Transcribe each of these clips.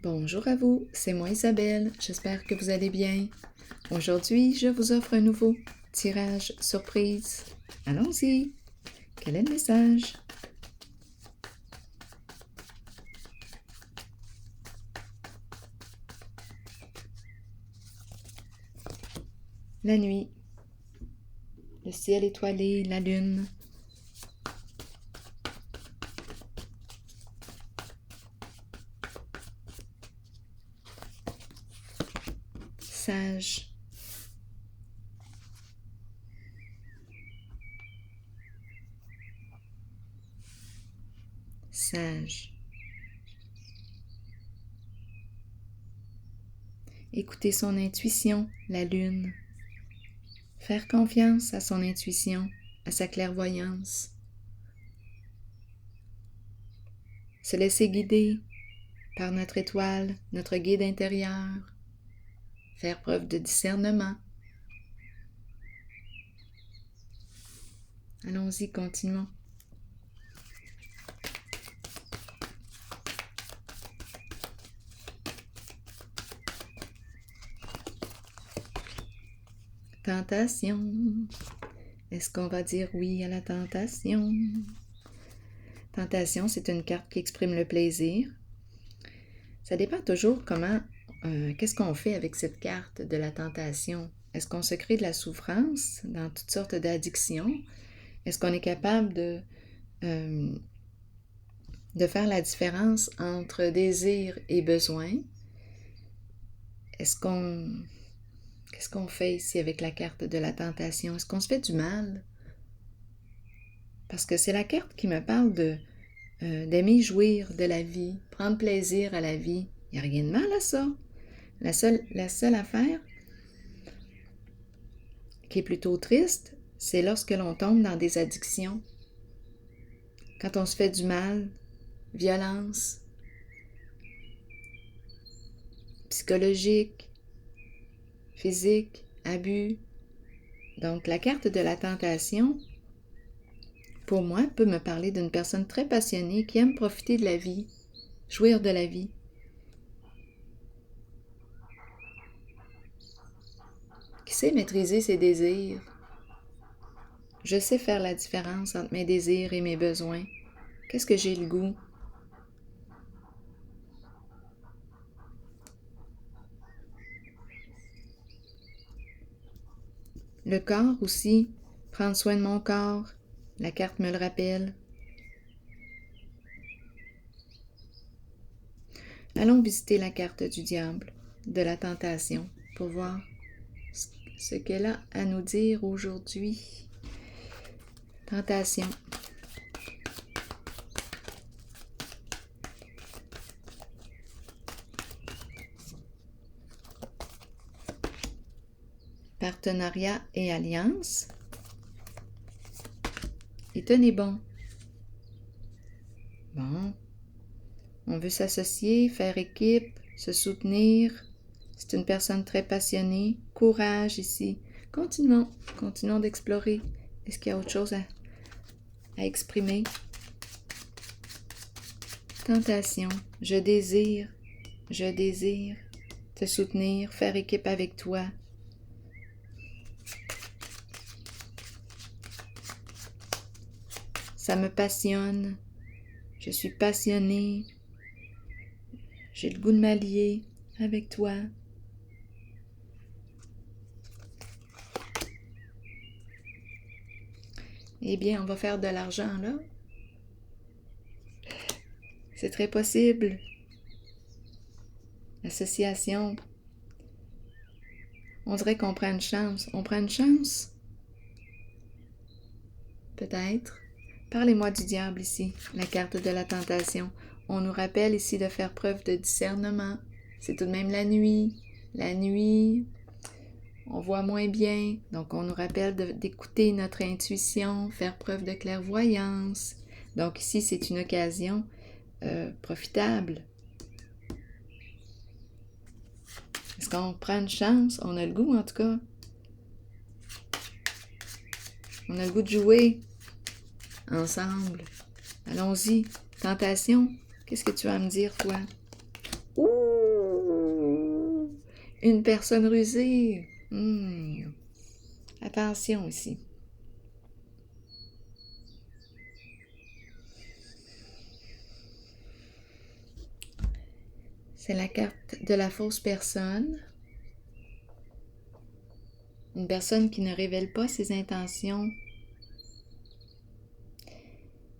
Bonjour à vous, c'est moi Isabelle, j'espère que vous allez bien. Aujourd'hui, je vous offre un nouveau tirage surprise. Allons-y! Quel est le message? La nuit, le ciel étoilé, la lune. Sage. Sage. Écouter son intuition, la lune. Faire confiance à son intuition, à sa clairvoyance. Se laisser guider par notre étoile, notre guide intérieur. Faire preuve de discernement. Allons-y, continuons. Tentation. Est-ce qu'on va dire oui à la tentation? Tentation, c'est une carte qui exprime le plaisir. Ça dépend toujours qu'est-ce qu'on fait avec cette carte de la tentation. Est-ce qu'on se crée de la souffrance dans toutes sortes d'addictions? Est-ce qu'on est capable de faire la différence entre désir et besoin? Qu'est-ce qu'on fait ici avec la carte de la tentation? Est-ce qu'on se fait du mal? Parce que c'est la carte qui me parle d'aimer jouir de la vie, prendre plaisir à la vie. Il n'y a rien de mal à ça. La seule affaire qui est plutôt triste, c'est lorsque l'on tombe dans des addictions. Quand on se fait du mal, violence, psychologique, physique, abus. Donc la carte de la tentation, pour moi, peut me parler d'une personne très passionnée qui aime profiter de la vie, jouir de la vie. Qui sait maîtriser ses désirs. Je sais faire la différence entre mes désirs et mes besoins. Qu'est-ce que j'ai le goût? Le corps aussi, prendre soin de mon corps, la carte me le rappelle. Allons visiter la carte du diable, de la tentation, pour voir ce qu'elle a à nous dire aujourd'hui. Tentation. Partenariat et alliance. Et tenez bon. Bon. On veut s'associer, faire équipe, se soutenir. C'est une personne très passionnée. Courage ici. Continuons d'explorer. Est-ce qu'il y a autre chose à exprimer? Tentation. Je désire te soutenir, faire équipe avec toi. Ça me passionne. Je suis passionnée. J'ai le goût de m'allier avec toi. Eh bien, on va faire de l'argent, là. C'est très possible. L'association. On dirait qu'on prend une chance. On prend une chance? Peut-être. Parlez-moi du diable ici, la carte de la tentation. On nous rappelle ici de faire preuve de discernement. C'est tout de même la nuit. La nuit, on voit moins bien. Donc, on nous rappelle d'écouter notre intuition, faire preuve de clairvoyance. Donc, ici, c'est une occasion profitable. Est-ce qu'on prend une chance? On a le goût, en tout cas. On a le goût de jouer ensemble. Allons-y. Tentation. Qu'est-ce que tu vas me dire, toi? Ouh! Une personne rusée. Attention ici. C'est la carte de la fausse personne. Une personne qui ne révèle pas ses intentions.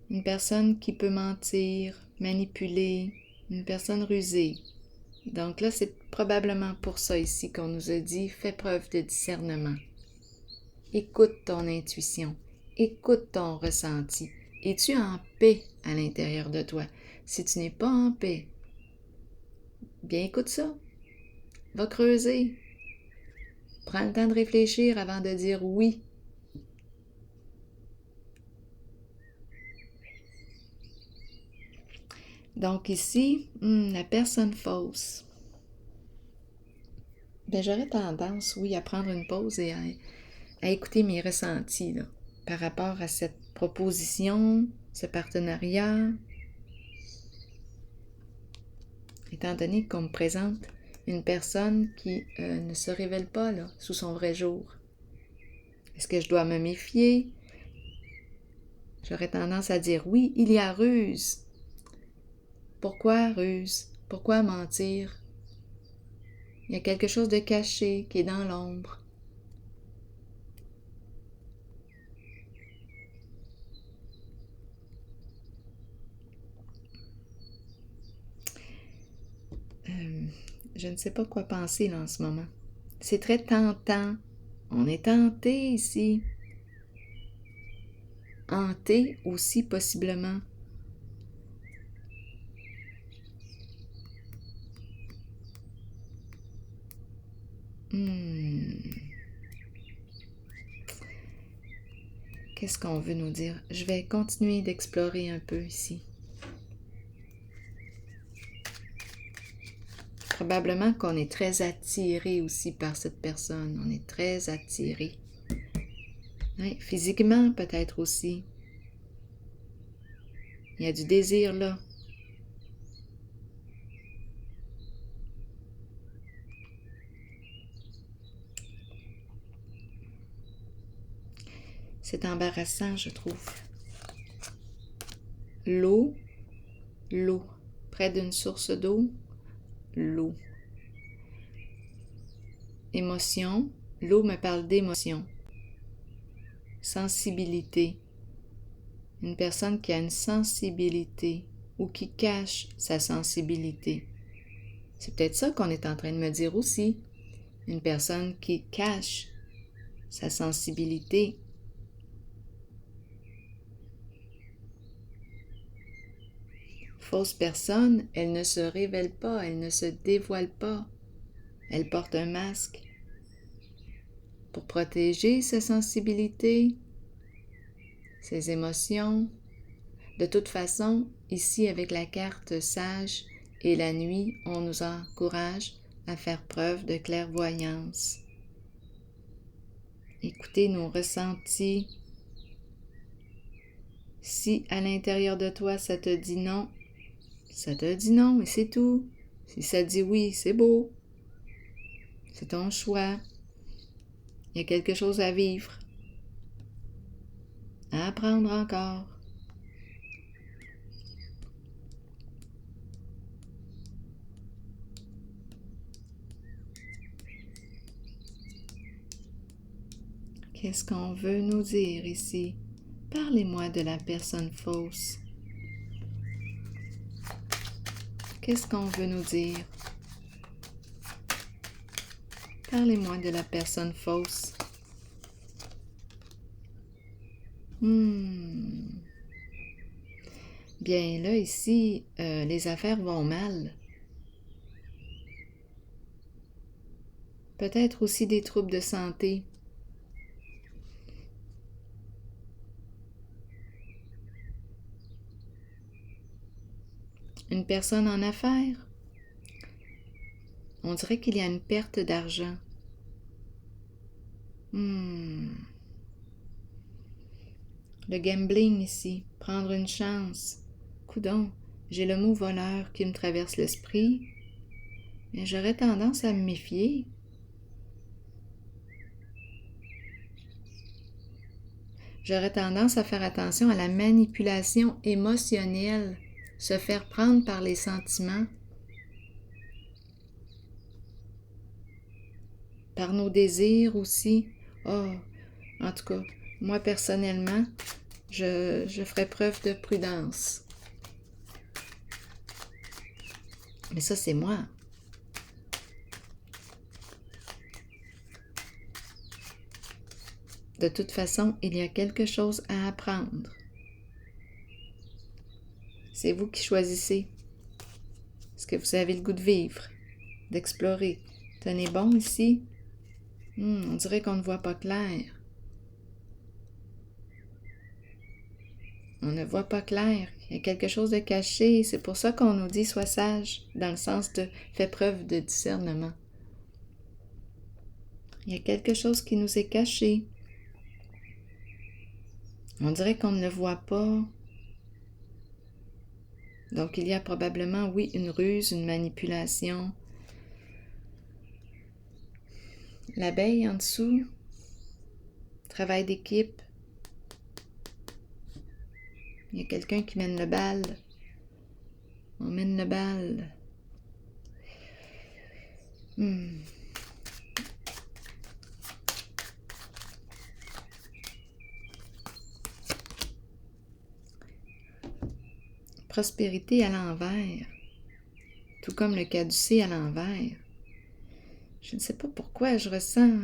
Une personne qui peut mentir, manipuler. Une personne rusée. Donc là, c'est probablement pour ça ici qu'on nous a dit « Fais preuve de discernement ». Écoute ton intuition. Écoute ton ressenti. Es-tu en paix à l'intérieur de toi? Si tu n'es pas en paix, bien écoute ça. Va creuser. Prends le temps de réfléchir avant de dire oui. Donc ici, la personne fausse. Ben, j'aurais tendance, oui, à prendre une pause et à écouter mes ressentis là, par rapport à cette proposition, ce partenariat. Étant donné qu'on me présente une personne qui ne se révèle pas là, sous son vrai jour. Est-ce que je dois me méfier? J'aurais tendance à dire oui, il y a ruse. Pourquoi ruse? Pourquoi mentir? Il y a quelque chose de caché qui est dans l'ombre. Je ne sais pas quoi penser là en ce moment. C'est très tentant. On est tenté ici. Hanté aussi possiblement. Qu'est-ce qu'on veut nous dire? Je vais continuer d'explorer un peu ici. Probablement qu'on est très attiré aussi par cette personne. On est très attiré. Ouais, physiquement peut-être aussi. Il y a du désir là. C'est embarrassant, je trouve. L'eau, l'eau. Près d'une source d'eau, l'eau. Émotion, l'eau me parle d'émotion. Sensibilité. Une personne qui a une sensibilité ou qui cache sa sensibilité. C'est peut-être ça qu'on est en train de me dire aussi. Une personne qui cache sa sensibilité. Fausse personne, elle ne se révèle pas, elle ne se dévoile pas. Elle porte un masque pour protéger sa sensibilité, ses émotions. De toute façon, ici avec la carte sage et la nuit, on nous encourage à faire preuve de clairvoyance. Écoutez nos ressentis. Si à l'intérieur de toi ça te dit non, ça te dit non et c'est tout. Si ça dit oui, c'est beau. C'est ton choix. Il y a quelque chose à vivre. À apprendre encore. Qu'est-ce qu'on veut nous dire ici? Parlez-moi de la personne fausse. Qu'est-ce qu'on veut nous dire? Parlez-moi de la personne fausse. Bien, là, ici, les affaires vont mal. Peut-être aussi des troubles de santé. Une personne en affaires. On dirait qu'il y a une perte d'argent. Le gambling ici, prendre une chance. Coudon, j'ai le mot voleur qui me traverse l'esprit, mais j'aurais tendance à me méfier. j'aurais tendance à faire attention à la manipulation émotionnelle, se faire prendre par les sentiments, par nos désirs aussi. Oh, en tout cas, moi personnellement, je ferai preuve de prudence. Mais ça, c'est moi. De toute façon, il y a quelque chose à apprendre. C'est vous qui choisissez ce que vous avez le goût de vivre, d'explorer. Tenez bon ici. On dirait qu'on ne voit pas clair. On ne voit pas clair. Il y a quelque chose de caché. C'est pour ça qu'on nous dit « sois sage », dans le sens de « fais preuve de discernement ». Il y a quelque chose qui nous est caché. On dirait qu'on ne le voit pas. Donc il y a probablement, oui, une ruse, une manipulation. L'abeille en dessous, travail d'équipe. Il y a quelqu'un qui mène le bal. On mène le bal. Prospérité à l'envers, tout comme le caducée à l'envers. Je ne sais pas pourquoi je ressens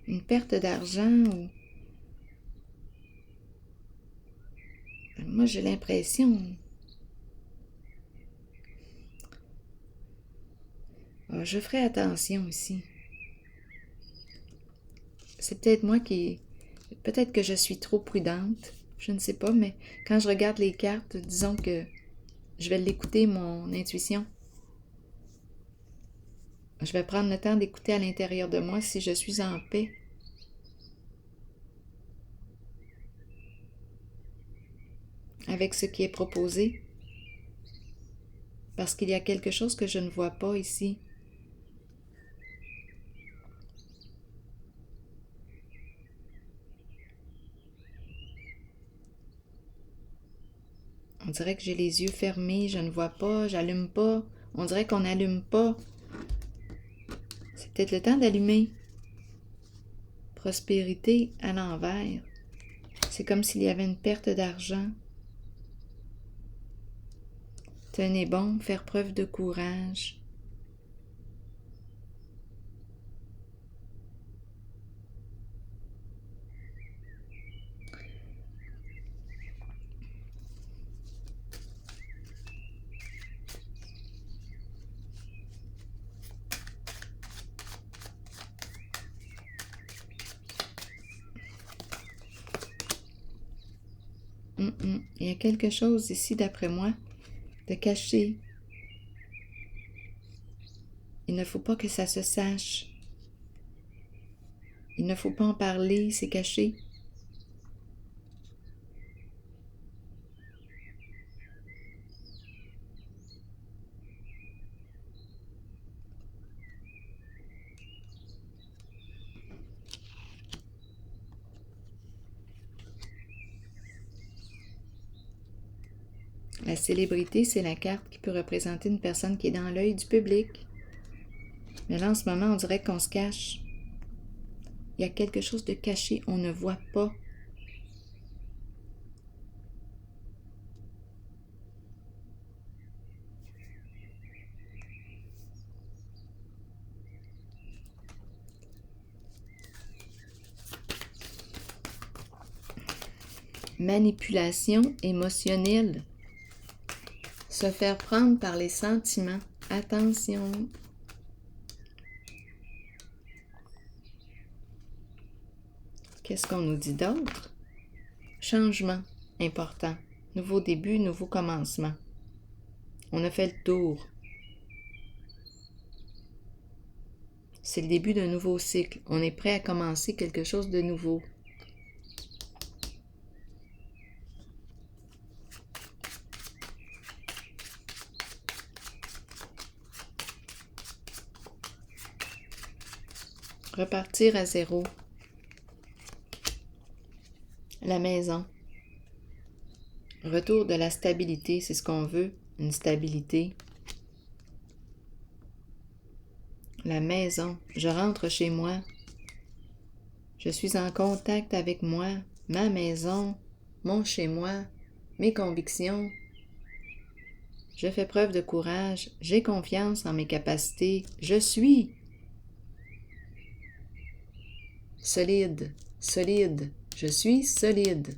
une perte d'argent ou... Moi, j'ai l'impression... je ferai attention ici. C'est peut-être moi qui... Peut-être que je suis trop prudente. Je ne sais pas, mais quand je regarde les cartes, disons que je vais l'écouter, mon intuition. Je vais prendre le temps d'écouter à l'intérieur de moi si je suis en paix. Avec ce qui est proposé. Parce qu'il y a quelque chose que je ne vois pas ici. On dirait que j'ai les yeux fermés, je ne vois pas, j'allume pas. On dirait qu'on n'allume pas. C'est peut-être le temps d'allumer. Prospérité à l'envers. C'est comme s'il y avait une perte d'argent. Tenez bon, faire preuve de courage. Il y a quelque chose ici, d'après moi, de caché. Il ne faut pas que ça se sache. Il ne faut pas en parler, c'est caché. La célébrité, c'est la carte qui peut représenter une personne qui est dans l'œil du public. Mais là, en ce moment, on dirait qu'on se cache. Il y a quelque chose de caché, on ne voit pas. Manipulation émotionnelle. Se faire prendre par les sentiments. Attention. Qu'est-ce qu'on nous dit d'autre? Changement important. Nouveau début, nouveau commencement. On a fait le tour. C'est le début d'un nouveau cycle. On est prêt à commencer quelque chose de nouveau. Repartir à zéro. La maison. Retour de la stabilité, c'est ce qu'on veut, une stabilité. La maison. Je rentre chez moi. Je suis en contact avec moi, ma maison, mon chez-moi, mes convictions. Je fais preuve de courage, j'ai confiance en mes capacités, je suis solide, solide, je suis solide.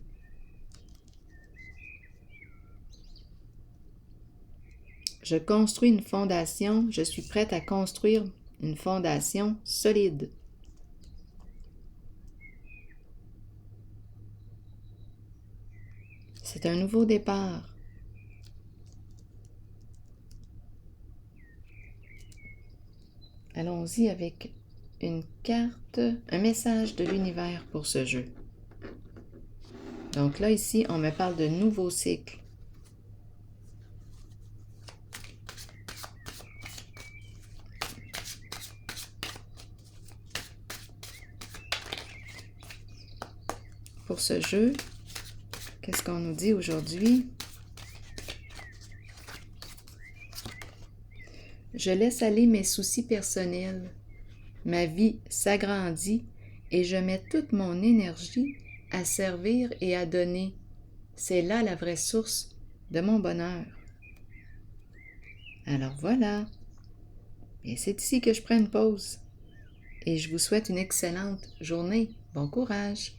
Je construis une fondation, je suis prête à construire une fondation solide. C'est un nouveau départ. Allons-y avec une carte, un message de l'univers pour ce jeu. Donc là, ici, on me parle de nouveau cycle. Pour ce jeu, qu'est-ce qu'on nous dit aujourd'hui? Je laisse aller mes soucis personnels. Ma vie s'agrandit et je mets toute mon énergie à servir et à donner. C'est là la vraie source de mon bonheur. Alors voilà. Et c'est ici que je prends une pause. Et je vous souhaite une excellente journée. Bon courage!